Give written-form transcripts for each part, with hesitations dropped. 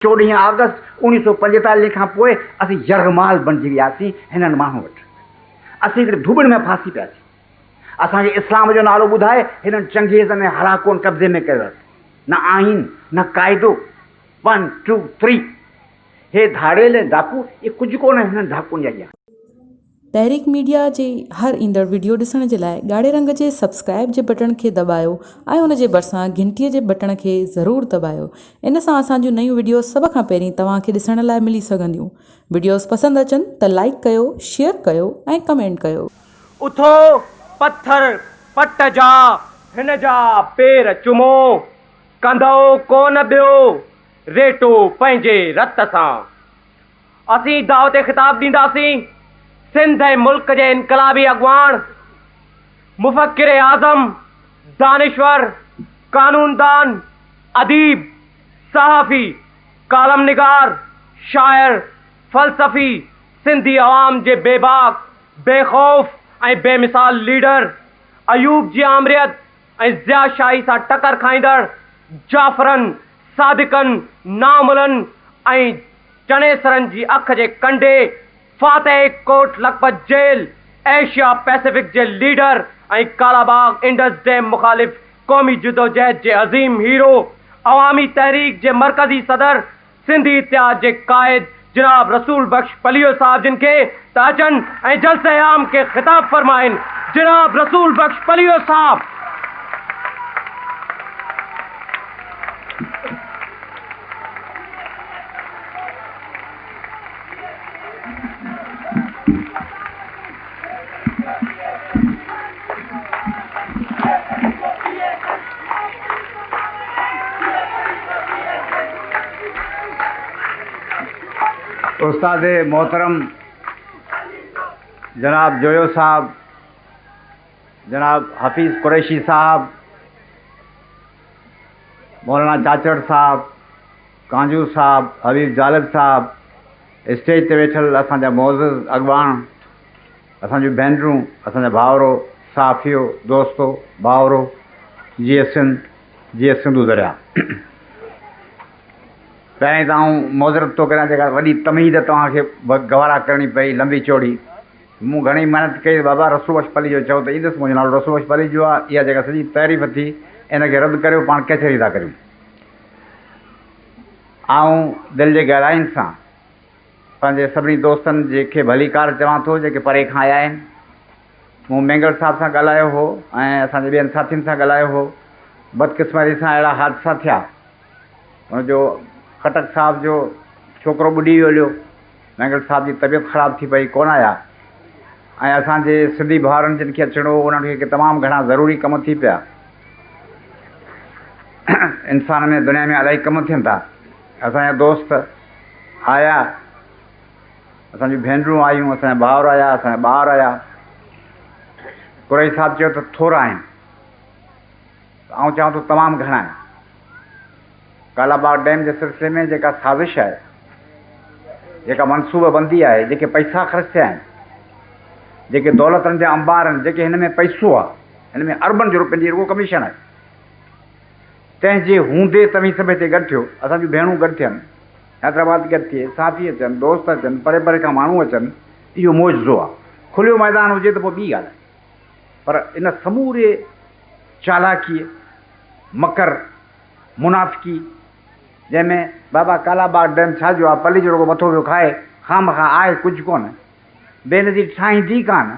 14 अगस्त 1945 खां पोइ असीं यरगमाल बणिजी वियासीं हिननि माण्हुनि वटि। असीं हिकिड़े धुबड़ में फासी पियासीं। असांखे इस्लाम जो नालो ॿुधाए हिननि चंगेज़ ऐं हलाकुनि कब्ज़े में कयो आहे। न आइन न क़ाइदो। 1 2 3 हे धाड़ेल डाकू, ये कुझु कोन हिननि डाकुनि जा अॻियां। तहरीक मीडिया जे हर ईंदड़ वीडियो ॾिसण जे लाइ ॻाढ़े रंग जे सब्सक्राइब जे बटन खे दॿायो ऐं उन जे भरिसां घंटीअ जे बटन खे ज़रूरु दॿायो। इन सां असांजूं नयूं वीडियो सभ खां पहिरीं तव्हांखे ॾिसण लाइ मिली सघंदियूं। वीडियोस पसंदि अचनि त लाइक कयो, शेयर कयो ऐं कमेंट कयो। उथो पत्थर पट जा हिन जा पेर चुमो, कंदो कोन ॿियो रेटो पंहिंजे रत सां। असीं दावते ख़िताब ॾींदासीं सिंध ऐं मुल्क जे इनकलाबी अॻवान, मुफ़क्किर आज़म, दानिश्वर, कानूनदान, अदीब, सहाफ़ी, कालम निगार, शाइर, फ़लसफ़ी, सिंधी अवाम जे बेबाक, बेखौफ़ ऐं बेमिसाल लीडर, अयूब जी आमरियत ऐं ज़िया शाही सां टकर खाईंदड़ जाफ़रनि, सादिक़नि, नामुलनि ऐं चनेसरनि जी अख जे कंडे, फातेह कोट लखपत जेल, एशिया पैसिफिक जे लीडर ऐं कालाबाग इंडस डैम मुख़ालिफ़ क़ौमी जदोजहद जे अज़ीम हीरो, अवामी तहरीक जे मरकज़ी सदर, सिंधी इत्तेहाद जे क़ाइद जनाब रसूल बख्श पलियो साहब जिन खे त अचनि ऐं जलसे आम के ख़िताब फरमाइनि। जनाब रसूल बख्श पलियो साहब। उस्ताद मोहतरम जनाब जोयो साहब, जनाब हफीज़ कुरैशी साहब, मौलाना चाचड़ साहब, कांजू साहब, हबीब जालिब साहब, स्टेज ते वेठल असांजा मोअज़्ज़िज़ अॻवान, असांजूं भेनरूं, असांजा भाउरो, साफ़ियो, दोस्तो, भाउरो, जीअं सिंधु दरिया। पहिरीं त आऊं मोज़रत थो करियां जेका वॾी तमीज़ तव्हांखे गवारा करणी पई लंबी चौड़ी। मूं घणी महिनत कई बाबा रसूल बख्श पली जो चओ त ईंदुसि, मुंहिंजो नालो रसूल बख्श पली जो आहे। इहा जेका सॼी तारीफ़ थी इनखे रद्द करियो, पाण कचहरी था करियूं। आऊं दिलि जे गहराइनि सां पंहिंजे सभिनी दोस्तनि जेके भलीकार चवां थो, जेके परे खां आया आहिनि। मूं मेंगल साहब सां ॻाल्हायो हो ऐं असांजे ॿियनि साथियुनि सां ॻाल्हायो हो। बदकिस्मती सां अहिड़ा हादसा थिया, हुनजो खटक साहब जो छोकिरो ॿुॾी वियो, मेंगल साहब जी तबियत ख़राबु थी पई, कोन आया। ऐं असांजे सिंधी भाउरनि जिन खे अचिणो हो उन्हनि खे तमामु घणा ज़रूरी कम थी पिया। इंसान में दुनिया में इलाही कम थियनि था। असांजा दोस्त आया, असांजूं भेनरूं आयूं, असांजा भाउर आया, असांजा ॿार आया। कुरैशी साहब चयो त थोरा आहिनि, आउं चवां थो तमामु घणा आहिनि। कालाबाग डैम जे सिलसिले में जेका साज़िश आहे, जेका मनसूबबंदी आहे, जेके पैसा ख़र्च थिया आहिनि, जेके दौलतनि जा अंबार आहिनि, जेके हिन में पैसो आहे, हिन में अरबनि जो रुपयनि जी रुगो कमीशन आहे। तंहिंजे हूंदे तव्हीं सभु हिते गॾु थियो, असांजूं भेणूं गॾु थियनि, हैदराबाद गॾु थिए, साथी अचनि, दोस्त अचनि, परे परे खां माण्हू अचनि, इहो मौजो आहे। खुलियो मैदान हुजे त पोइ ॿी ॻाल्हि आहे, पर इन समूरे चालाकीअ, मकर, मुनाफ़िकी, जंहिंमें बाबा कालाबाग डैम छा जो आहे, पली जो रुगो मथो पियो खाए, खामखा आहे कुझु कोन, बेनज़ीर ठाहींदी कान।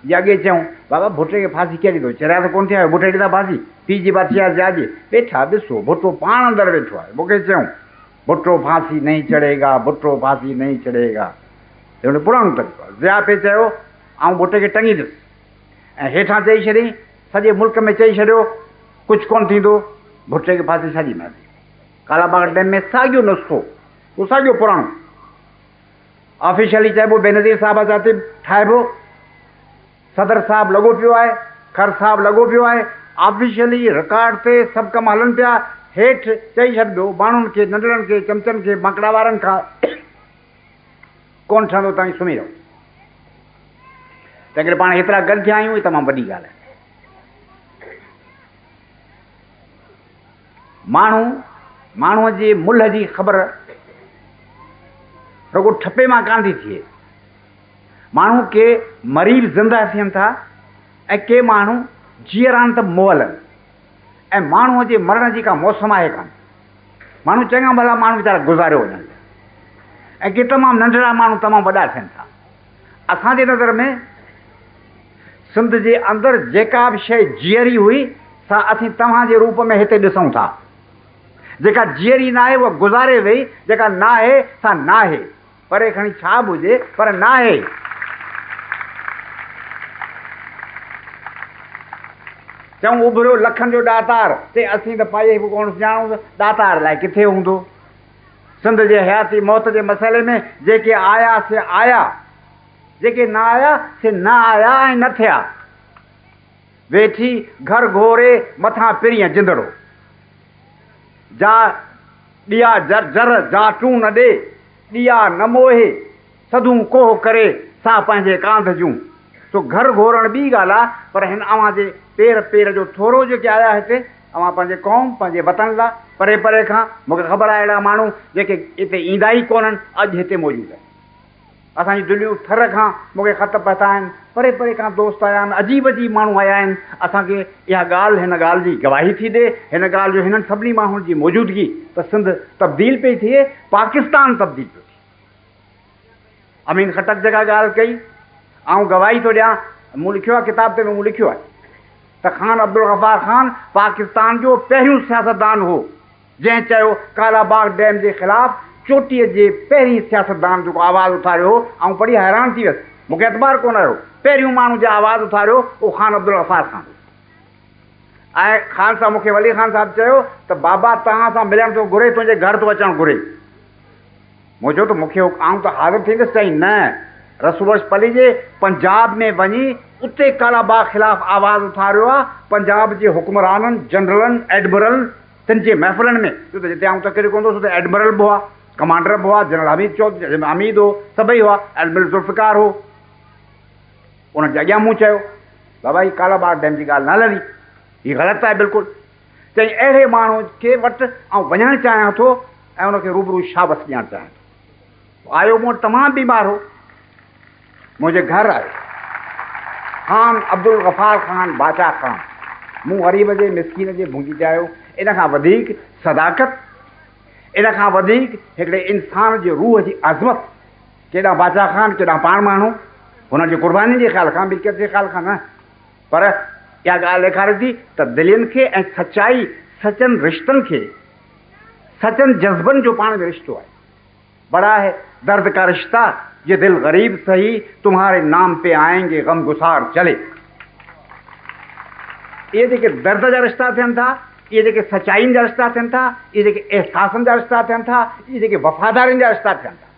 जे अॻे चऊं बाबा भुटे खे फांसी केरु ॾींदो, चरिया त कोन थिया आहियो, भुटे ॾींदा फांसी, पी जी बादशाह जाजे वेठा ॾिसो, भुटो पाण अंदरि वेठो आहे। मूंखे चयूं भुटो फांसी नहीं चढ़ेगा, भुटो फांसी नहीं चढ़ेगा, हुन पुराणो तरीक़ो आहे। ज़िया पे चयो ऐं भुटे खे टंगींदुसि, ऐं हेठां चई छॾियईं सॼे मुल्क में चई छॾियो कुझु कोन थींदो, भुटे खे फांसी छा ॾींदासीं। कालाबाग डैम में साॻियो नुस्ख़ो, उहो साॻियो पुराणो ऑफिशियली चइबो, बेनज़ीर साहब जाते ठाहिबो, सदर साहब लॻो पियो आहे, खर साहब लॻो पियो आहे, ऑफिशियली रिकॉर्ड ते सभु कम हलनि पिया। हेठि चई छॾिबो माण्हुनि खे, नंढड़नि खे, चमचनि खे, मकड़ा वारनि खां कोन ठहंदो, तव्हां सुम्ही रहो। तंहिं करे पाण हेतिरा गॾु थिया आहियूं, इहा तमामु वॾी ॻाल्हि आहे। माण्हूअ जी मुल्ह जी ख़बर रुगो ठपे मां कान थी थिए। माण्हू के मरीब ज़िंदा थियनि था ऐं के माण्हू जीअरानि त मुअलनि, ऐं माण्हूअ जे मरण जी का मौसम आहे कान। माण्हू चङा भला माण्हू वीचारा गुज़ारियो वञनि ऐं के तमामु नंढड़ा माण्हू तमामु वॾा थियनि था। असांजे नज़र में सिंध जे अंदरि जेका बि शइ जीअरी हुई सा असीं तव्हांजे रूप में हिते ॾिसूं था। जेका जीअरी न आहे उहा गुज़ारे वई, जेका न आहे सा न आहे। परे खणी छा बि हुजे पर न आहे। चऊं उभरियो लखनि जो ॾातार ते असीं त पाए बि कोन ॼाणूं ॾातार लाइ किथे हूंदो। सिंध जे हयाती मौत जे मसइले में जेके आया से आया, जेके न आया से न आया ऐं न थिया। वेठी घर घोरे मथां पिरीअ जिंदड़ो, जा ॾिया जर जर जाटूं न ॾे, ॾिया न मोहे सदूं कोह करे सा पंहिंजे कांध जूं। तो घर घोरण ॿी ॻाल्हि आहे, पर हिन अव्हां जे पेर जो थोरो जेके आया हिते, अव्हां पंहिंजे क़ौम पंहिंजे वतन लाइ परे परे खां। मूंखे ख़बर आहे अहिड़ा माण्हू जेके हिते ईंदा ई कोन्हनि, अॼु हिते मौजूदु आहिनि। असांजी दिलियूं थर खां मूंखे ख़त पता आहिनि, परे परे खां दोस्त आया आहिनि, अजीब अजीब माण्हू आया आहिनि। असांखे इहा ॻाल्हि हिन ॻाल्हि जी गवाही थी ॾे, हिन ॻाल्हि जो हिननि सभिनी माण्हुनि जी मौजूदगी त सिंध तब्दील पई थिए, पाकिस्तान तब्दील पियो थिए। अमीन खटक जेका ॻाल्हि कई, आउं गवाही थो ॾियां, मूं लिखियो आहे किताब ते, मूं लिखियो आहे त ख़ान अब्दुल गफ़ार ख़ान पाकिस्तान जो पहिरियों सियासतदान हो जंहिं चयो कालाबाग डैम जे ख़िलाफ़ चोटीअ जे पहिरीं सियासतदान जेको आवाज़ु उथारियो। ऐं पढ़ी हैरान थी वियुसि, मूंखे एतबार कोन आयो। पहिरियों माण्हू जो आवाज़ु उथारियो उहो ख़ान अब्दुल गफ़ार ख़ान। ऐं ख़ान साहब मूंखे वली ख़ान साहब चयो त बाबा तव्हां सां मिलण थो घुरे, तुंहिंजे घर थो अचणु घुरे। मूं चयो त मूंखे आउं त हाज़िर थींदुसि। चई न, रसूल पली जे पंजाब में वञी उते कालाबाग ख़िलाफ़ आवाज़ु उथारियो आहे। पंजाब जे हुक्मराननि, जनरलनि, एडमिरल तिन जे महफ़िलनि में। छो त जिते आउं तकरीर कोन हुउसि, उते एडमिरल बि हुआ, कमांडर बि हुआ, जनरल हमीद हो, सभई हुआ, एडमिरल ज़ुल्फ़िकार हो। उन जे अॻियां मूं चयो बाबा ही कालाबाग डैम जी ॻाल्हि न हलंदी, हीअ ग़लति आहे बिल्कुलु। चई अहिड़े माण्हू खे वटि आउं वञणु चाहियां थो ऐं उनखे रूबरू शाबस ॾियणु चाहियां थो। आयो मूं वटि तमामु बीमार हो, मुंहिंजे घर आयो ख़ान अब्दुल गफ़ार ख़ान बाचा ख़ान। मूं ग़रीब जे मिसकीन जे भुंगी चाहियो। इन खां वधीक सदाकत, इन खां वधीक हिकिड़े इंसान जे रूह जी अज़मत, केॾा बाचा ख़ान केॾा पाण माण्हू, हुननि जी क़ुर्बानी जे ख़्याल खां, ॿी कंहिंजे ख़्याल खां न। पर इहा ॻाल्हि ॾेखारे थी त दिलियुनि खे ऐं सचाई, सचनि रिश्तनि खे, सचनि जज़्बनि जो पाण में रिश्तो आहे। बड़ा है दर्द का रिश्ता, ये दिल गरीब सही, तुम्हारे नाम पे आएंगे गम गुसार चले। ये जेके दर्द जा रिश्ता थियनि था, इहे जेके सचाइनि जा रिश्ता थियनि था, इहे जेके एहसासनि जा रिश्ता थियनि था, इहे जेके वफ़ादारियुनि जा रिश्ता थियनि था,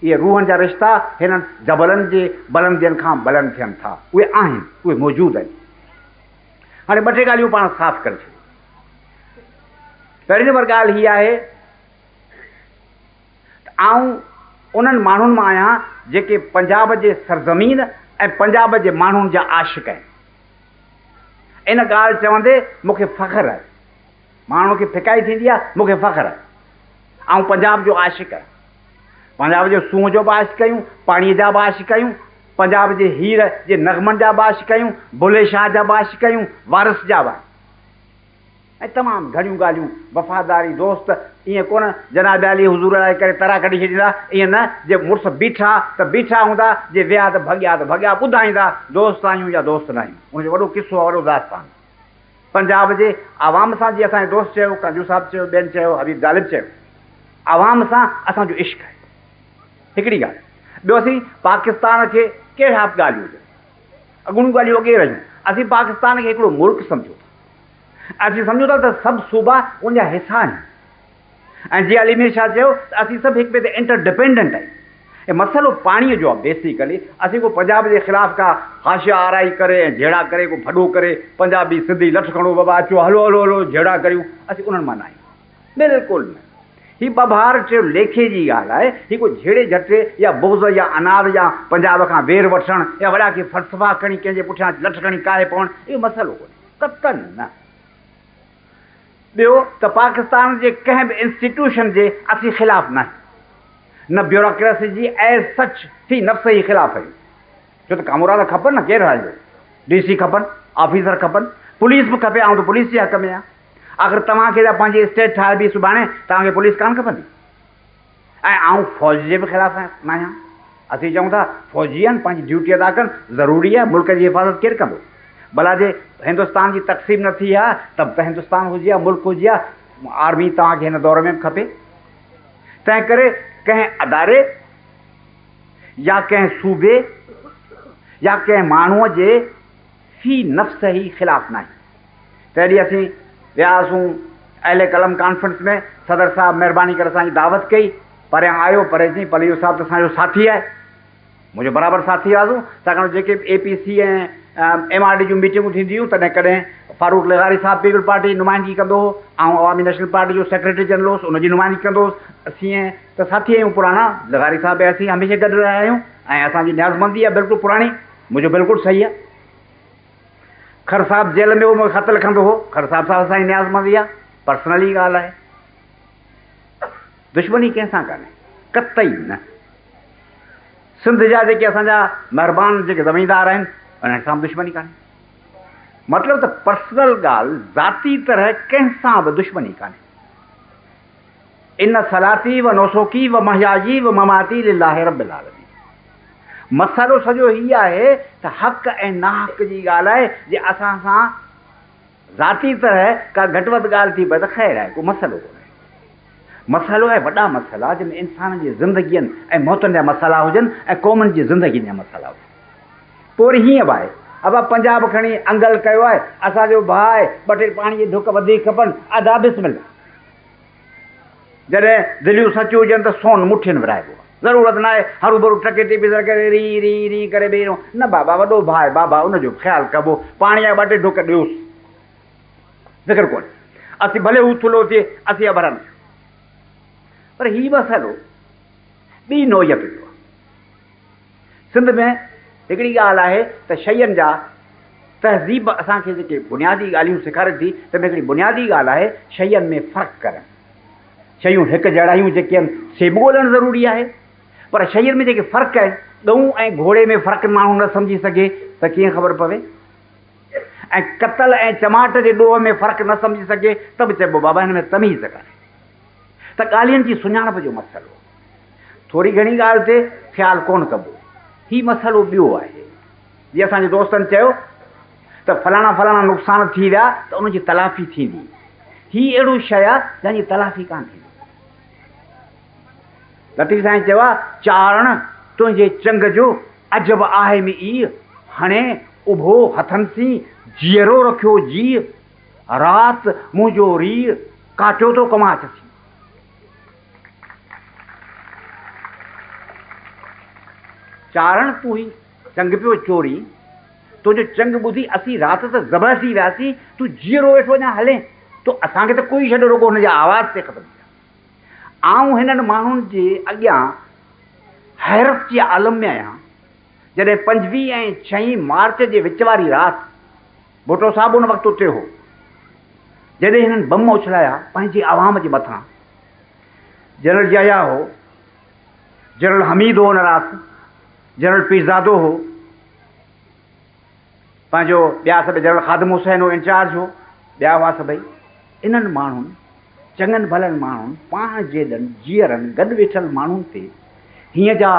इहे रूहनि जा रिश्ता हिननि जबलनि जे बुलंदियुनि खां बुलंद थियनि था। उहे आहिनि, उहे मौजूदु आहिनि। हाणे ॿ टे ॻाल्हियूं पाण साफ़ करे छॾियूं। पहिरीं नंबर ॻाल्हि हीअ आहे त आउं उन्हनि माण्हुनि मां आहियां जेके पंजाब जे सरज़मीन ऐं पंजाब जे माण्हुनि जा आशिक़ आहिनि। इन ॻाल्हि चवंदे मूंखे फ़ख़्रु आहे। माण्हू खे फिकाई थींदी आहे, मूंखे फ़ख़्रु आहे। आउं पंजाब जो आशिक़ आहियां। पंजाब जो सूंहं जो बि आशिक़ आहियूं, पाणीअ जा बि आशिक़ आहियूं, पंजाब जे हीर जे नग़मनि जा बि आशिक़ आहियूं, बुले शाह जा बि आशिक़ आहियूं, वारिस जा बि। ऐं तमामु घणियूं ॻाल्हियूं, वफ़ादारी दोस्त। ईअं कोन जनाब अली हुज़ूर लाइ करे तरा कढी छॾींदा, ईअं न। जे मुड़ुसु बीठा त बीठा हूंदा, जे विया त भॻिया ॿुधाईंदा दोस्त आहियूं या दोस्त न आहियूं। उनजो वॾो किस्सो आहे, वॾो दास्तान। पंजाब जे आवाम सां जीअं असांजे दोस्त चयो, कंजू साहिबु चयो, ॿियनि चयो, हबीब ग़ालिब चयो, आवाम सां असांजो इश्क़ आहे। हिकिड़ी ॻाल्हि। ॿियो, असीं पाकिस्तान खे कहिड़ा बि ॻाल्हियूं हुजनि, अॻूणियूं ॻाल्हियूं अॻे रहियूं, असीं पाकिस्तान खे हिकिड़ो मुल्क सम्झूं था। असीं सम्झूं था त सभु सूबा उनजा हिसा आहिनि। ऐं जीअं अली मीर शाह चयो त असीं सभु हिक ॿिए ते इंटरडिपेंडेंट आहियूं। ऐं मसइलो पाणीअ जो आहे बेसिकली। असीं को पंजाब जे ख़िलाफ़ का हाशिया आराई करे ऐं जहिड़ा करे को भॾो करे पंजाबी सिंधी लठ खणो बाबा अचो हलो हलो हलो जहिड़ा करियूं, असीं उन्हनि मां न आहियूं, बिल्कुलु न। हीअ ॿभार चयो लेखे जी ॻाल्हि आहे। हीअ को झेड़े झटे या बुग़्ज़ या अनाद या पंजाब खां वेर वठणु या वॾा खे फ़लसफ़ा खणी कंहिंजे पुठियां लठ खणी काहे पवणु, इहो मसइलो कोन्हे, कतन न। ॿियो त पाकिस्तान जे कंहिं बि इंस्टीट्यूशन जे असीं ख़िलाफ़ न आहियूं। न ब्यूरोक्रेसी जी एज सच थी नफ़्स ई ख़िलाफ़ हुई। छो त कामूरा त खपनि न, केरु हलाईंदो? DC खपनि, ऑफिसर खपनि, पुलिस बि खपे। ऐं त पुलिस जे हक़ में आहे। आख़िर तव्हांखे त पंहिंजी स्टेट ठाहे बि सुभाणे तव्हांखे पुलिस कान खपंदी। ऐं आउं फ़ौज जे बि ख़िलाफ़ न आहियां। असीं चऊं था फ़ौजी आहिनि, पंहिंजी ड्यूटी अदा कनि, ज़रूरी आहे। मुल्क जी हिफ़ाज़त केरु कंदो? भला जे हिंदुस्तान जी तक़सीम न थी आहे त हिंदुस्तान हुजे या मुल्क हुजे या आर्मी तव्हांखे हिन दौर में बि खपे। तंहिं करे कंहिं अदारे या कंहिं सूबे या कंहिं माण्हूअ जे फी नफ़्स ई ख़िलाफ़ न आहे। तॾहिं असीं वियासीं अहले कलम कॉन्फ्रेंस में, सदर साहब महिरबानी करे असांजी दावत कई, परियां आयो, पर जी पलियो साहब त असांजो साथी आहे, मुंहिंजो बराबरि साथी हुआसीं। छाकाणि जेके APC ऐं MRD जूं मीटिंगूं थींदियूं तॾहिं कॾहिं फारूक लगारी साहब पीपल पार्टी नुमाइंदगी कंदो हो, ऐं अवामी नेशनल पार्टी जो सेक्रेटरी जनरल हुउसि, उनजी नुमाइंदगी कंदो हुउसि। असीं त साथी आहियूं पुराणा, लगारी साहब ऐं असीं हमेशह गॾु रहिया आहियूं ऐं असांजी न्याज़मंदी आहे बिल्कुलु पुराणी। मुंहिंजो बिल्कुलु सही आहे। खर साहब जेल में उहो ख़त लिखंदो हो, खर साहब असांजी न्याज़मंदी आहे, पर्सनली ॻाल्हि आहे। दुश्मनी कंहिंसां कान्हे, कतई न। सिंध जा जेके असांजा महिरबान जेके ज़मींदार आहिनि उन्हनि सां बि दुश्मनी कान्हे। मतिलबु त पर्सनल ॻाल्हि, ज़ाती तरह कंहिंसां बि दुश्मनी कान्हे। इन सलाती व नौसोकी व महयाजी व ममाती लिल्लाहि रब्बिल आलमीन। मसइलो सॼो हीअ आहे त हक़ ऐं नाहक़ जी ॻाल्हि आहे। जे असां सां ज़ाती तरह का घटि वधि ॻाल्हि थी पए त ख़ैरु आहे, को मसइलो कोन्हे। मसइलो आहे वॾा मसइला जिन में इंसान जी ज़िंदगीअ ऐं मौतुनि जा मसइला हुजनि ऐं क़ौमुनि जी ज़िंदगीअ जा मसइला हुजनि। पोइ वरी हीअं बि आहे, अब पंजाब खणी अंगल कयो आहे, असांजो भाउ आहे, 2 टे पाणी जी ढुक वधीक खपनि, अदा बिस्मिल्लाह। जॾहिं दिलियूं सचियूं हुजनि त सोन मुठियुनि विराइबो आहे। ज़रूरत न आहे हरू भरू टके टिपी करे री री री करे ॿियो न। बाबा वॾो भाउ आहे, बाबा उनजो ख़्यालु कबो, पाणी जा 2 टे ढुक ॾियोसि, फ़िक्र कोन्हे। असीं भले हू थुलो थिए, असीं अभरनि। पर हीउ मसइलो ॿी नोईअ पियो आहे। सिंध में हिकिड़ी ॻाल्हि आहे त शयुनि जा तहज़ीब असांखे जेके बुनियादी ॻाल्हियूं सेखारे थी, त में हिकिड़ी बुनियादी ॻाल्हि आहे शयुनि में फ़र्क़ु करणु। शयूं हिकु जहिड़ायूं जेके आहिनि से बि ॻोल्हणु ज़रूरी आहे, पर शयुनि में जेके फ़र्क़ु आहिनि, ॻऊं ऐं घोड़े में फ़र्क़ु माण्हू न सम्झी सघे त कीअं ख़बर पवे। ऐं कतल ऐं टमाट जे ॾोह में फ़र्क़ु न सम्झी सघे त बि चइबो बाबा हिन में तमीज़ कान्हे। त ॻाल्हियुनि जी सुञाणप जो मसइलो, थोरी घणी ॻाल्हि ते ख़्यालु कोन कबो। हीउ मसइलो ॿियो आहे। जीअं असांजे दोस्तनि चयो त फलाणा फलाणा नुक़सान थी विया त उनजी तलाफ़ी थींदी। हीअ अहिड़ो शइ आहे जंहिंजी तलाफ़ी कान थींदी। लतीफ़ साईं चयो आहे, चारण तुंहिंजे चंग जो अजब आहे में ई, हाणे उभो हथनि सी जीअरो रखियो जी, राति मुंहिंजो रीह काटियो थो कमाच सी। चारण तूं ई चंग पियो चोरी, तुंहिंजो चंग ॿुधी असीं राति त ज़बर थी वियासीं, तूं जीअरो वेठो अञा हले, तो असांखे त कोई छॾो, रुॻो हुनजे आवाज़ ते ख़तमु थिया। आऊं हिननि माण्हुनि जे अॻियां हैरत जे आलम में आहियां जॾहिं 25 ऐं 6 मार्च जे विच वारी राति भुट्टो साहिबु उन वक़्तु उते हो, जॾहिं हिननि बम उछलाया पंहिंजे आवाम जे मथां। जनरल जया हो, जनरल हमीद हो, हुन राति जनरल पीरज़ादो हो, पंहिंजो ॿिया सभु जनरल ख़ादिम हुसैन हो, इंचार्ज हो, ॿिया हुआ सभई। इन्हनि माण्हुनि, चङनि भलनि माण्हुनि, पाण जेॾनि जीअरनि गॾु वेठल माण्हुनि ते हीअं जा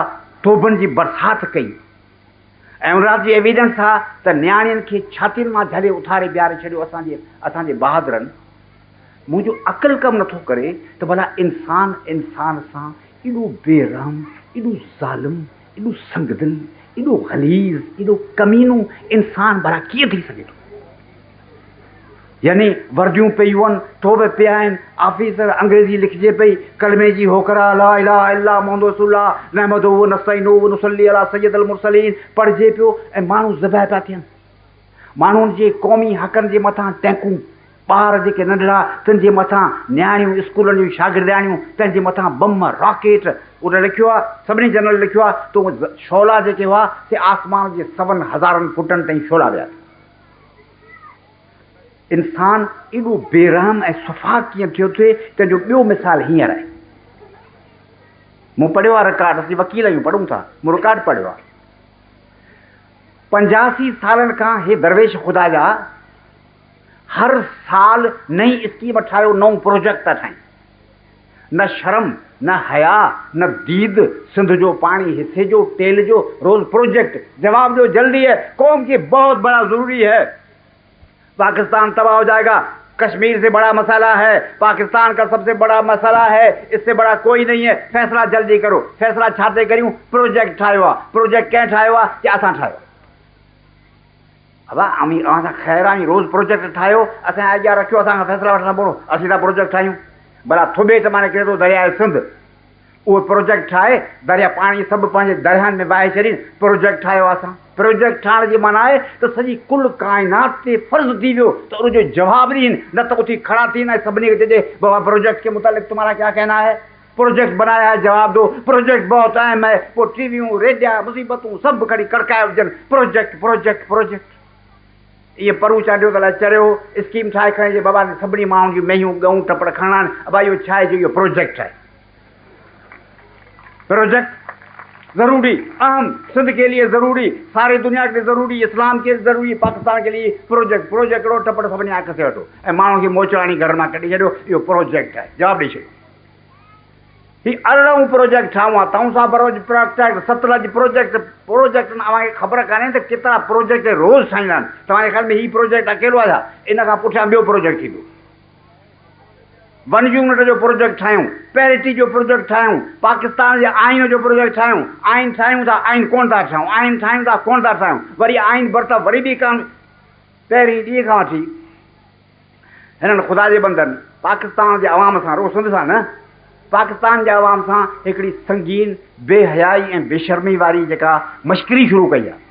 तोबनि जी बरसाति कई। ऐं उन राति जी एविडेंस आहे त नियाणियुनि खे छातियुनि मां झले उथारे बीहारे छॾियो असांजे बहादुरनि। मुंहिंजो अक़ुलु कमु नथो करे त भला इंसान सां एॾो बेरहम, एॾो ज़ालिम, एॾो संगदिल, एॾो ग़लीज़, एॾो कमीनो इंसान भला कीअं थी सघे थो। यानी वर्दियूं पियूं आहिनि, थोब पिया आहिनि, ऑफिसर अंग्रेज़ी लिखिजे पई, कलमे जी होकरा ला इलाहा इल्ला मुहम्मद रसूलुल्लाह नहमदुहु व नस्तईनुहु व नुसल्ली अला सय्यदल मुरसलीन पढ़िजे पियो ऐं माण्हू ज़िबाह पिया थियनि। माण्हुनि जे क़ौमी हक़नि जे मथां टैंकूं, ॿार जेके नंढड़ा तिन जे मथां नियाणियूं, स्कूलनि जूं शागिर्दाणियूं, तंहिंजे मथां बम, रॉकेट। उन लिखियो आहे, सभिनी जनरल लिखियो आहे त उहे शोला जेके हुआ से आसमान जे 7,000 फुटनि ताईं शोला विया। इंसान एॾो बेरहम ऐं सफ़ा कीअं थियो थिए, तंहिंजो ॿियो मिसाल हींअर आहे। मूं पढ़ियो आहे रिकॉर्ड, असीं वकील आहियूं, पढ़ूं था, मूं रिकॉर्ड पढ़ियो आहे। 85 सालनि खां हे दरवेश ख़ुदा जा हर साल नई स्कीम ठाहियो, नओं प्रोजेक्ट था ठाहिनि। न शर्म, न हया, न दीद, सिंध जो पानी, हिस्से जो, तेल जो, रोज प्रोजेक्ट। जवाब दो जल्दी है, कौम की बहुत बड़ा जरूरी है। पाकिस्तान तबाह हो जाएगा, कश्मीर से बड़ा मसला है, पाकिस्तान का सबसे बड़ा मसला है, इससे बड़ा कोई नहीं है, फैसला जल्दी करो। फैसला छाते करियूं, प्रोजेक्ट ठाहियो आहे। प्रोजेक्ट कंहिं ठाहियो आहे कि असां ठाहियो? अबा असां ख़ैर आहियूं, रोज़ प्रोजेक्ट ठाहियो, असां अॻियां रखियो, असांखां फैसला वठणा पवंदो, असीं था प्रोजेक्ट ठाहियूं। भला थोबे त माने किरे थो दरिया सिंध, उहो प्रोजेक्ट ठाहे दरिया पाणी सभु पंहिंजे दरियानि में वहाए छॾीनि, प्रोजेक्ट ठाहियो असां। प्रोजेक्ट ठाहिण जी माना आहे त सॼी कुल काइनात ते फ़र्ज़ु थी वियो त उनजो जवाबु ॾियनि, न त उथी खड़ा थी न सभिनी खे चइजे बाबा प्रोजेक्ट के मुतालिक़ तुम्हारा क्या कहना है, प्रोजेक्ट बनाया है, जवाब दो। प्रोजेक्ट बहुत अहम है। पोइ टीवियूं, रेडिया, मुसीबतूं सभु खणी कड़काए विझनि, प्रोजेक्ट प्रोजेक्ट प्रोजेक्ट। इहे परू चाढ़ियो त अलाए चरियो स्कीम ठाहे खणे जे बाबा सभिनी माण्हुनि जूं मेहियूं ॻऊं टपड़ खणणा आहिनि। अबा इहो छा आहे? इहो प्रोजेक्ट आहे। प्रोजेक्ट जरूरी, अहम, सिंध के लिए जरूरी, सारी दुनिया के लिए जरूरी, इस्लाम के लिए जरूरी, पाकिस्तान के लिए प्रोजेक्ट। प्रोजेक्ट हिकिड़ो टपड़ सभिनी आंख से वठो ऐं माण्हुनि खे मोचड़ाणी घर मां कढी छॾियो, इहो प्रोजेक्ट आहे। जवाबु ॾेई छॾियो। ही अरिड़हं प्रोजेक्ट ठाहियूं आहे, तव्हां प्रोजेक्ट, सतलज प्रोजेक्ट। प्रोजेक्ट तव्हांखे ख़बर कान्हे त केतिरा प्रोजेक्ट रोज़ ठाहींदा आहिनि। तव्हांजे ख़्याल में ही प्रोजेक्ट अकेलो आहे छा? इन खां पुठियां ॿियो प्रोजेक्ट थींदो। वन यूनिट जो प्रोजेक्ट ठाहियूं, पैरिटी जो प्रोजेक्ट ठाहियूं, पाकिस्तान जे आइन जो प्रोजेक्ट ठाहियूं। आइन ठाहियूं था, आइन कोन था ठाहियूं, आइन ठाहियूं था, कोन था ठाहियूं, वरी आइन बरता वरी बि कान। पहिरीं ॾींहं खां वठी हिननि ख़ुदा जे बंदनि पाकिस्तान जे अवाम सां, रोज़ सिंध सां न, पाकिस्तान जे अवाम सां हिकिड़ी संगीन बेहयाई ऐं बेशर्मी वारी जेका मश्करी शुरू कई आहे।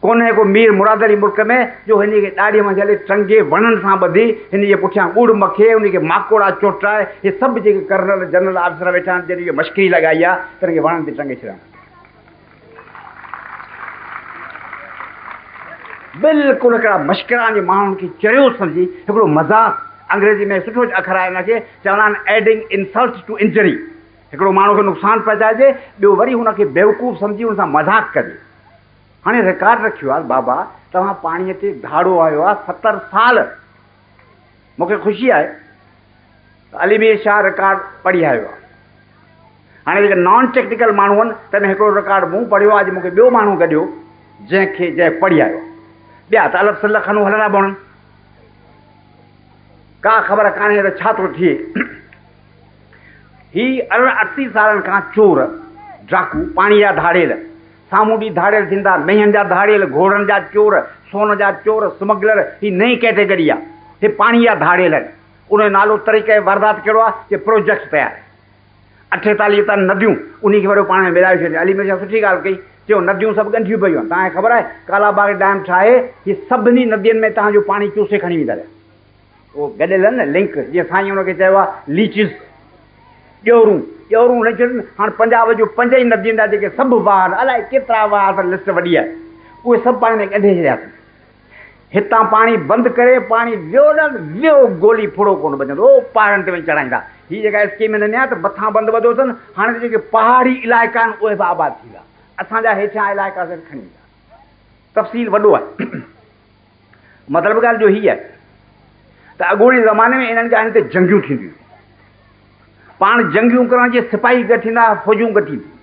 कोन्हे को मीर मुराद अली मुल्क में जो हिन खे ॾाढी मंझले टंगे वणनि सां ॿधी, हिन जे पुठियां ॻुड़ मखे, उन खे माकोड़ा चोटाए, हे सभु जेके कर्नल जनरल ऑफिसर वेठा आहिनि जॾहिं इहा मश्करी लॻाई आहे त हिन खे वणनि ते टंगे छॾिया। बिल्कुलु हिकिड़ा मश्करा जे माण्हुनि खे चरियो सम्झी हिकिड़ो मज़ाक़, अंग्रेज़ी में सुठो अखर आहे हिनखे, चवंदा आहिनि एडिंग इंसल्ट टू इंजरी। हिकिड़ो माण्हू खे नुक़सानु पहुचाइजे, ॿियो वरी हुनखे बेवकूफ़ सम्झी हुन सां मज़ाक़ कजे। हाणे रिकॉर्ड रखियो आहे, बाबा तव्हां पाणीअ ते धाड़ो आयो आहे 70 साल। मूंखे ख़ुशी आहे त अलीमीर शाह रिकॉर्ड पढ़ी आयो आहे। हाणे जेके नॉन टेक्निकल माण्हू आहिनि तंहिंमें हिकिड़ो रिकॉर्ड मूं पढ़ियो आहे, अॼु मूंखे ॿियो माण्हू गॾियो जंहिं पढ़ी आयो आहे। ॿिया त अलॻि सलॻ खनूं हलंदा पवनि, का ख़बर कान्हे त छा थो थिए। ही 80 सालनि खां चोर डाकू, पाणी जा धाड़ेल, साम्हूं ॾींहुं धाड़ेल थींदा, मेहनि जा धाड़ेल, घोड़नि जा चोर, सोन जा चोर, स्मगलर, ही नई कैटेगरी आहे। हे पाणी जा धाड़ेल आहिनि। उन जो नालो तरीक़े वारदात कहिड़ो आहे कि प्रोजेक्ट तयारु आहे। 48 त नदियूं, उन खे वरी पाण में मिलाए छॾियो। अली मिर्ज़ा सुठी ॻाल्हि कई, चयो नदियूं सभु ॻंढियूं पयूं आहिनि। तव्हांखे ख़बर आहे कालाबाग डैम ठाहे ही सभिनी नदियुनि में तव्हांजो पाणी चूसे खणी वेंदा। उहो गॾियल आहिनि न लिंक, जीअं साईं हुनखे चयो आहे लीचिस, ॼोरूं ॼोरूं न छॾनि। हाणे पंजाब जूं 5 ई नदियुनि जा जेके सभु वार, अलाए केतिरा वार, त लिस्ट वॾी आहे, उहे सभु पाणी में कढे छॾियासीं। हितां पाणी बंदि करे पाणी वियो न वियो, गोली फुड़ो कोन बचंदो, पहाड़नि ते वञी चढ़ाईंदा। हीअ जेका स्कीम हिन में आहे त मथां बंदि वधो अथनि, हाणे त जेके पहाड़ी इलाइक़ा आहिनि उहे बि आबाद थींदा, असांजा हेठियां इलाइक़ा खणी ईंदा। तफ़सील वॾो आहे। मतिलबु ॻाल्हि जो हीअ आहे त अॻूणे ज़माने में इन्हनि जा हिन ते जंगियूं थींदियूं। पाण जंगियूं करण जे सिपाही गॾु थींदा, फ़ौजियूं गॾु थींदियूं।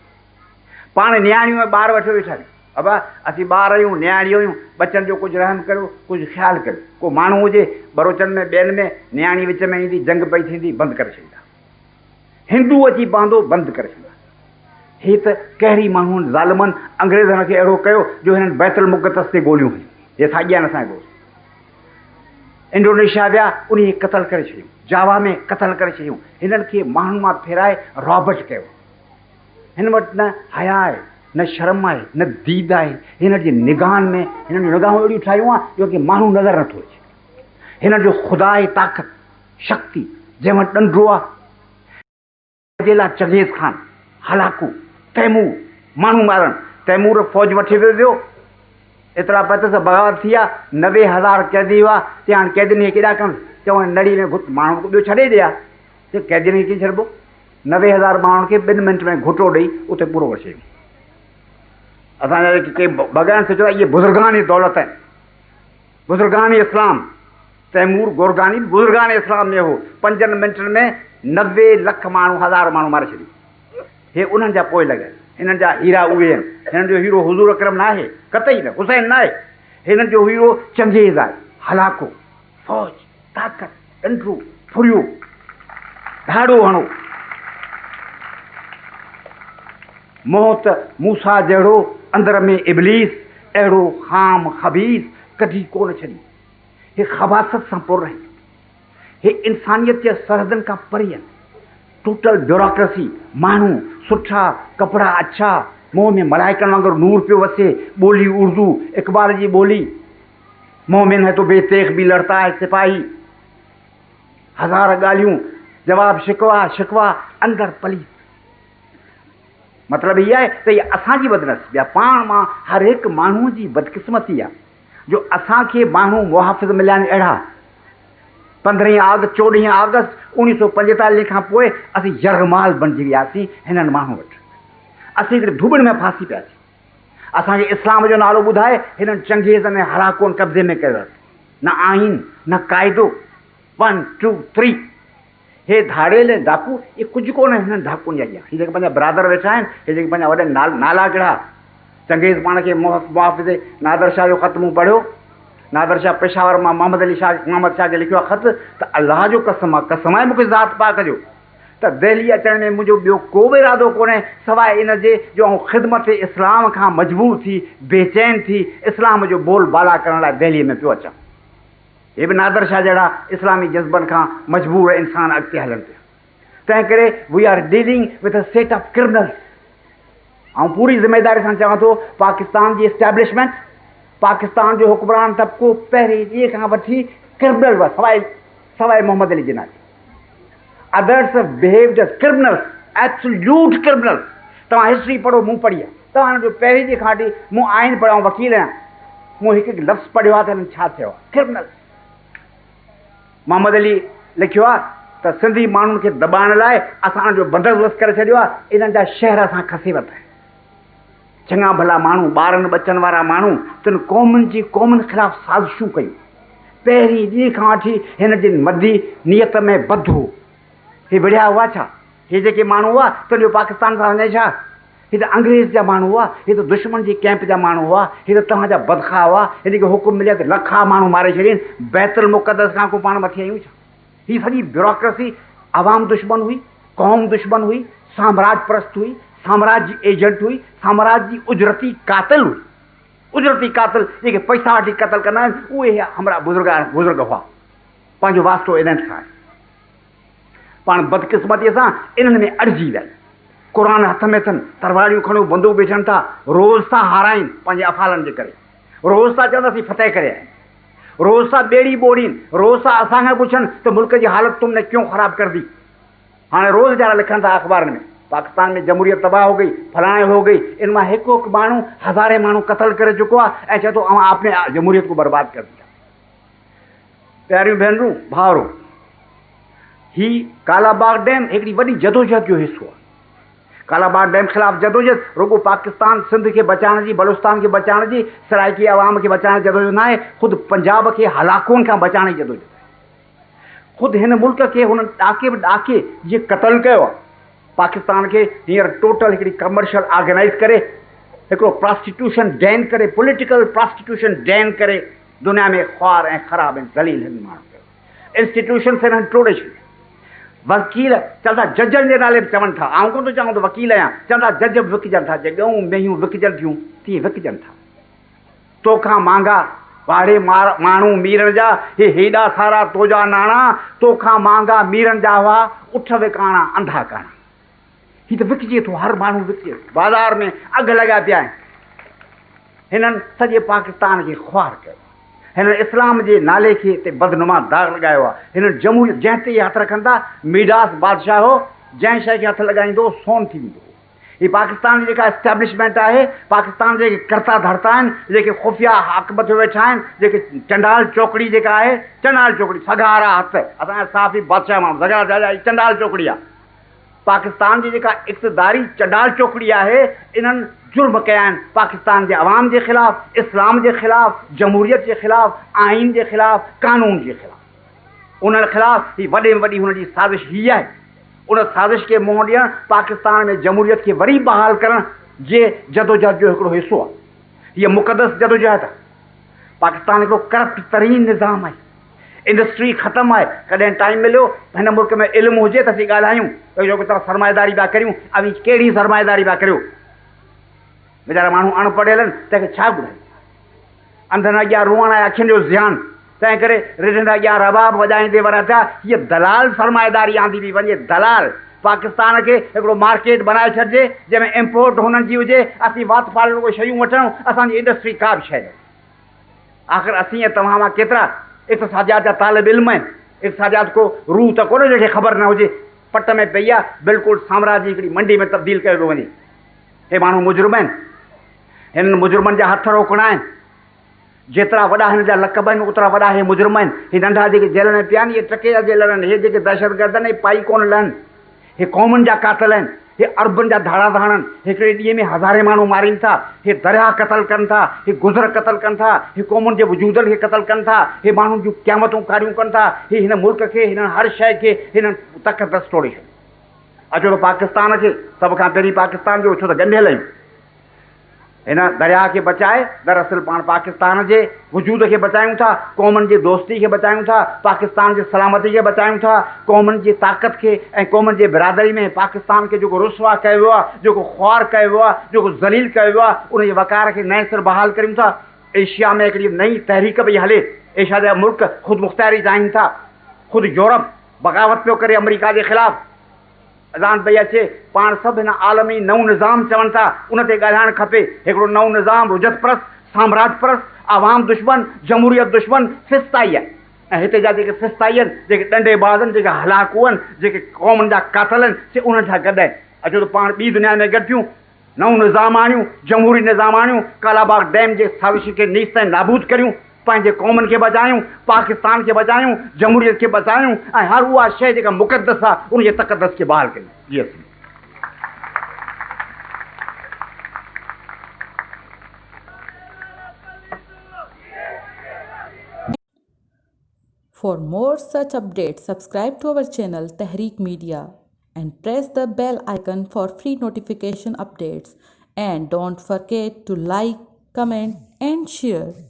पाण नियाणियूं ऐं ॿार वठी वेठा आहियूं। अबा असीं ॿार आहियूं, नियाणियूं आहियूं, बचनि जो कुझु रहम करियो, कुझु ख़्यालु करियो। को माण्हू हुजे बरोचनि में ॿियनि में नियाणी विच में ईंदी, जंग पई थींदी, बंदि करे छॾींदा। हिंदू अची पवंदो, बंदि करे छॾींदा। हे त कहिड़ी माण्हुनि ज़ालिमनि अंग्रेज़नि खे अहिड़ो कयो जो हिननि बैतुल मुक़द्दस ते गोलियूं हयूं। हे साॻिया आहिनि असांजे दोस्त। इंडोनेशिया विया, उन खे क़तल करे छॾियूं, जावा में क़तल करे छॾियूं। हिननि खे माण्हुनि मां फेराए रॉबर्ट कयो। हिन वटि न हया आहे, न शर्म आहे, न दीद आहे। हिन जे निगाहनि में हिननि जूं निगाहूं अहिड़ियूं ठाहियूं आहे जो की माण्हू नज़र नथो अचे। हिन जो ख़ुदा जी ताक़त, शक्ति, जंहिं वटि ॾंडो आहे। जेला चंगेज़ ख़ान, हलाकू, तैमूर, माण्हू मारण। तैमूर फ़ौज वठी वियो, एतिरा पत सां बगावत थी आहे, 90,000 कैदी हुआ। ते हाणे कैदियुनि खे केॾा कनि, चवनि नड़ी में घुट माण्हू ॿियो छॾे ॾिया। ते कैदियुनि खे कीअं छॾिबो? 90,000 माण्हुनि खे 2 मिंट में घुटो ॾेई उते पूरो करे छॾियो। असांजा जेके भॻवान सोचियो इहे बुज़ुर्गानी दौलत आहिनि, बुज़ुर्गानी इस्लाम। तैमूर गोरगानी बुज़ुर्गानी इस्लाम में हो 5 मिंटनि में 90 लख माण्हू 1000 माण्हू मारे छॾियो। हे उन्हनि जा पोइ लॻा, हिननि जा हीरा उहे आहिनि। हिननि जो हीरो हुज़ूर अकरम न आहे, कतई न, हुसैन न आहे। हिननि जो हीरो चंगेज़ आहे, हलाको, फ़ौज, ताक़त, डंडो, फुरियो, धाड़ो हणो। मौत मूसा जहिड़ो अंदर में इब्लीस अहिड़ो ख़ाम ख़बीस कॾहिं कोन छॾी। हे ख़बासत सां पुर आहिनि, हे इंसानियत जे सरहदनि खां परे आहिनि। टोटल ब्यूरोक्रेसी, माण्हू सुठा, कपिड़ा अच्छा, मुंहं में मलाइकनि वांगुरु नूर पियो वसे, ॿोली उर्दू, इक़बाल जी ॿोली। मोमिन है तो बेतेख भी लड़ता है सिपाही। 1000 ॻाल्हियूं, जवाब शिकवा अंदर पली। मतिलबु इहा आहे त इहा असांजी बदनसीबी आहे, पाण मां हर हिकु माण्हूअ जी बदकिस्मती आहे जो असांखे माण्हू मुहाफ़िज़ मिलिया आहिनि अहिड़ा। 14 अगस्त 1945 खां पोइ असीं यरगमाल बणिजी वियासीं हिननि माण्हू वटि। असीं हिकिड़े धुॿिन में फासी पियासीं। असांखे इस्लाम जो नालो ॿुधाए हिननि चंगेज़नि ऐं हलाकुनि कब्ज़े में कयो। न आइन न क़ाइदो। 1 2 3 हे धाड़ेल डाकू, ये कुझु कोन हिननि डाकुनि जा अॻियां। ही जेके पंहिंजा ब्रादर वेठा आहिनि, हे जेके पंहिंजा वॾा नाला कहिड़ा। चंगेज़ पाण खे मुहाफ़िज़ नादर शाह जो ख़त मूं पढ़ियो। नादर शाह पेशावर मां मोहम्मद शाह खे लिखियो आहे ख़त त अलाह जो कसम आहे मूंखे ज़ात पाक जो त दिल्ली अचण में मुंहिंजो ॿियो को बि इरादो कोन्हे सवाइ इन जे जो आउं ख़िदमत इस्लाम खां मजबूर थी, बेचैन थी, इस्लाम जो बोल बाला करण लाइ दिल्लीअ में पियो अचां। हे बि नादर शाह जहिड़ा इस्लामी जज़्बनि खां मजबूर इंसान अॻिते हलनि पिया। तंहिं करे we are dealing with a set of criminals. ऐं पूरी ज़िमेदारी सां चवां थो, पाकिस्तान जी एस्टेब्लिशमेंट, पाकिस्तान जो हुक्मरान तबिको पहिरीं ॾींहं खां वठी क्रिमिनल हुआ, सवाइ Mohammad Ali Jinnah. Others behaved as criminals, absolute criminals. तव्हां हिस्ट्री पढ़ो, मूं पढ़ी आहे। तव्हां जो पहिरीं ॾींहं खां वठी मूं आइन पढ़ियो, वकील आहियां, मूं हिकु लफ़्ज़ पढ़ियो आहे त हिननि छा थियो आहे, क्रिमिनल्स। मोहम्मद अली लिखियो आहे त सिंधी माण्हुनि खे दॿाइण लाइ असां जो बंदोबस्तु करे छॾियो आहे, इन्हनि जा शहर असां खसी वरिता आहिनि। चङा भला माण्हू, ॿारनि बचनि वारा माण्हू, तिन क़ौमुनि ख़िलाफ़ साज़िशूं कयूं। पहिरीं ॾींहं खां वठी हिन जी मदी नियत में बद हो। हे बढ़िया हुआ छा? हे जेके माण्हू हुआ तुंहिंजो पाकिस्तान सां वञे छा? हे त अंग्रेज़ जा माण्हू हुआ, हे त दुश्मन जी कैंप जा माण्हू हुआ, हे त तव्हांजा बदखा हुआ। हिन खे हुकुम मिलिया त लखा माण्हू मारे छॾीनि, बैतुल मुक़दस खां को पाण मथे आयूं छा? हीअ सॼी ब्यूरोक्रेसी आवाम दुश्मन हुई, क़ौम दुश्मन हुई, साम्राज्य परस्त हुई, साम्राज्य जी एजेंट हुई, साम्राज्य जी उजरती कातिल हुई। उजरती कातिल जेके पैसा वठी क़तल कंदा आहिनि, उहे हमरा बुज़ुर्ग हुआ। पंहिंजो वास्तो इन्हनि सां आहे। पाण बदकिस्मतीअ सां इन्हनि में अड़िजी विया। क़ुर हथ में अथनि, तरवारियूं खणो, बंदूक बेचनि था, रोज़ था हाराइनि पंहिंजे अफ़ालनि जे करे, रोज़ था चवंदा असीं फतेह करे आया, रोज़ था ॿेड़ी ॿोड़ीनि, रोज़ था असांखे पुछनि त मुल्क जी हालत तुमने क्यों ख़राब कर दी। हाणे रोज़ ॼाणा लिखनि था अख़बारनि में, पाकिस्तान में जमहूरियत तबाह हो गई, फलाणे हो गई। इन मां हिकु माण्हू हज़ारे माण्हू क़तल करे चुको आहे ऐं चए थो आपने जमहूरियत को बर्बाद कर दिया। प्यारियूं भेनरूं, भाउरो, ही कालाबाग डैम हिकिड़ी वॾी जदोजहद जो हिसो आहे। कालाबाग डैम ख़िलाफ़ जदोजहद रुगो पाकिस्तान सिंध खे बचाइण जी, बलूचिस्तान खे बचाइण जी, सराइकी आवाम खे बचाइण जी जदोजहद न आहे, ख़ुदि पंजाब खे हलाकुनि खां बचाइण जी जदोजहद आहे। ख़ुदि हिन मुल्क खे हुननि ॾाके जीअं क़तल कयो आहे, पाकिस्तान खे हींअर टोटल हिकिड़ी कमर्शियल ऑर्गेनाइज़ करे, हिकिड़ो प्रॉस्टिट्यूशन डैन करे, पॉलिटिकल प्रॉस्टिट्यूशन डैन करे दुनिया में ख़्वार ऐं ख़राब ऐं ज़लील हिन माण्हू कयो। इंस्टीट्यूशन से हिननि टोड़े छॾियो। वकील चवंदा जजनि जे नाले बि चवनि था, आउं कोन थो चवां त वकील आहियां, चवंदा जज बि विकिजनि था, जॻहियूं मेहियूं विकिजनि थियूं, तीअं विकिजनि था। तोखां महांगा वाड़े माण्हू मीरनि जा, हे हेॾा सारा तोजा नाणा, तोखां महांगा मीरनि जा हुआ, उठ विकाणा अंधा काणा। हीअ त विकिजे थो, हर माण्हू विकिजे थो, बाज़ार में अघु लॻा पिया आहिनि। हिननि सॼे पाकिस्तान खे ख़्वार कयो, हिननि इस्लाम जे नाले खे हिते बदनुमा दाग़ लॻायो आहे। हिननि जमहूरियत जंहिं ते हथु रखनि था, मीडास बादशाह हो, जंहिं शइ खे हथु लॻाईंदो सोन थी वेंदो। हीअ पाकिस्तान जी जेका एस्टेब्लिशमेंट आहे, पाकिस्तान जे जेके कर्ता धर्ता आहिनि, जेके खुफ़िया हाकमत वेठा आहिनि, जेके चंडाल चौकड़ी जेका आहे, चंडाल चौकड़ी सगारा हथ, असांजा साफ़ी बादशाह माण्हू सगारा चंडाल चौकड़ी आहे। पाकिस्तान जी जेका इक़्तिदारी चडाल चौकड़ी आहे इन्हनि जुर्म कया आहिनि पाकिस्तान जे अवाम जे ख़िलाफ़, इस्लाम जे ख़िलाफ़, जमहूरियत जे ख़िलाफ़, आइन जे ख़िलाफ़, कानून जे ख़िलाफ़। उन्हनि ख़िलाफ़ ही वॾे में वॾी हुन जी साज़िश हीअ आहे। उन साज़िश खे मुंहुं ॾियणु पाकिस्तान में जमहूरियत खे वरी बहाल करण जे जदोजहद जो हिकिड़ो हिसो आहे। हीअ मुक़दस जदोजहद आहे। पाकिस्तान हिकिड़ो करप्ट तरीन निज़ाम आहे। इंडस्ट्री ख़तमु आहे। कॾहिं टाइम मिलियो हिन मुल्क में इल्मु हुजे त असीं ॻाल्हायूं त जो तव्हां सरमाएदारी पिया करियूं, अवी कहिड़ी सरमाएदारी पिया करियो। वीचारा माण्हू अणपढ़ियल आहिनि, तंहिंखे छा ॿुधायूं। अंधनि अॻियां रुअण ऐं अखियुनि जो ज़ियान, तंहिं करे रिढनि अॻियां रबाब वॼाईंदे वञा पिया। हीअ दलाल सरमाएदारी आंदी थी वञे। दलाल पाकिस्तान खे हिकिड़ो मार्केट बनाए छॾिजे जंहिंमें इम्पोर्ट हुननि जी हुजे। असीं वात फाल कोई शयूं वठूं, असांजी इंडस्ट्री का बि शइ न। आख़िर असीं ऐं तव्हां मां केतिरा इक़्तिसादियात जा तालिब इल्म आहिनि। इक़्तिसादियात को रूह त कोन्हे जंहिंखे ख़बर न हुजे। पट में पई आहे, बिल्कुलु साम्राज्य जी हिकिड़ी मंडी में तब्दील कयो थो वञे। हे माण्हू मुजरिम आहिनि। हिननि मुजरिमनि जा हथ रोकणा आहिनि। जेतिरा वॾा हिन जा लक़ब आहिनि ओतिरा वॾा हे मुजरिम आहिनि। हे नंढा जेके जेल में पिया आहिनि इहे टके जा जेल आहिनि। हे जेके दहशतगर्द आहिनि हे पाई कोन लहनि। हे क़ौमुनि जा कातिल आहिनि। हे अरबनि जा धाड़ा धाड़नि। हिकिड़े ॾींहं में हज़ारे माण्हू मारीनि था। हे दरिया क़तल कनि था। हे गुज़र क़तल कनि था। हे क़ौमुनि जे वजूदनि खे क़तल कनि था। हे माण्हुनि जूं क़यामतूं कारियूं कनि था। हे हिन मुल्क खे, हिन हर शइ खे हिननि तकदस तोड़े छॾियो। अचो त पाकिस्तान खे सभ खां पहिरीं पाकिस्तान जो छो त ॻंढियल आहियूं। हिन दरिया खे बचाए दरअसल पाण पाकिस्तान जे वजूद खे बचायूं था, क़ौमुनि जी दोस्ती खे बचायूं था, पाकिस्तान जी सलामती खे बचायूं था, क़ौमुनि जी ताक़त खे ऐं क़ौमुनि जे बिरादरी में पाकिस्तान खे जेको रुसवा कयो वियो आहे, जेको ख़्वार कयो वियो आहे, जेको ज़लील कयो वियो आहे, उन जे वक़ार खे नए सिर बहाल करियूं था। एशिया में हिकिड़ी नई तहरीक पई हले। एशिया जा मुल्क ख़ुदि मुख़्तियारी चाहिनि था। ख़ुदि यूरोप बग़ावत पियो करे अमेरिका जे ख़िलाफ़। अज़ान पई अचे पाण सभु हिन आलमी नओं निज़ाम चवनि था, उन ते ॻाल्हाइणु खपे। हिकिड़ो नओं निज़ाम रुजत परस्त, साम्राज परस्त, आवाम दुश्मन, जमहूरियत दुश्मन, फिस्ताई आहे। ऐं हिते जा जेके फिस्ताई आहिनि, जेके ॾंडेबाज़ आहिनि, जेके हलाकू आहिनि, जेके क़ौमुनि जा कातिल आहिनि, से उन्हनि सां गॾु आहिनि। अचो त पाण ॿी दुनिया में गॾु थियूं, नओं निज़ाम आणियूं, जमहूरी निज़ाम आणियूं, कालाबाग डैम जे साज़िश खे नीस ताईं नाबूद करियूं, पंहिंजे क़ौमुनि खे बचायूं, पाकिस्तान खे बचायूं, जमहूरियत खे बचायूं ऐं हर उहा शइ जेका मुक़दस आहे उन जे तक़दस खे बहाल कयूं। जी असीं For more such updates, subscribe to our channel Tehreek Media and press the bell icon for free notification updates. And don't forget to like, comment and share.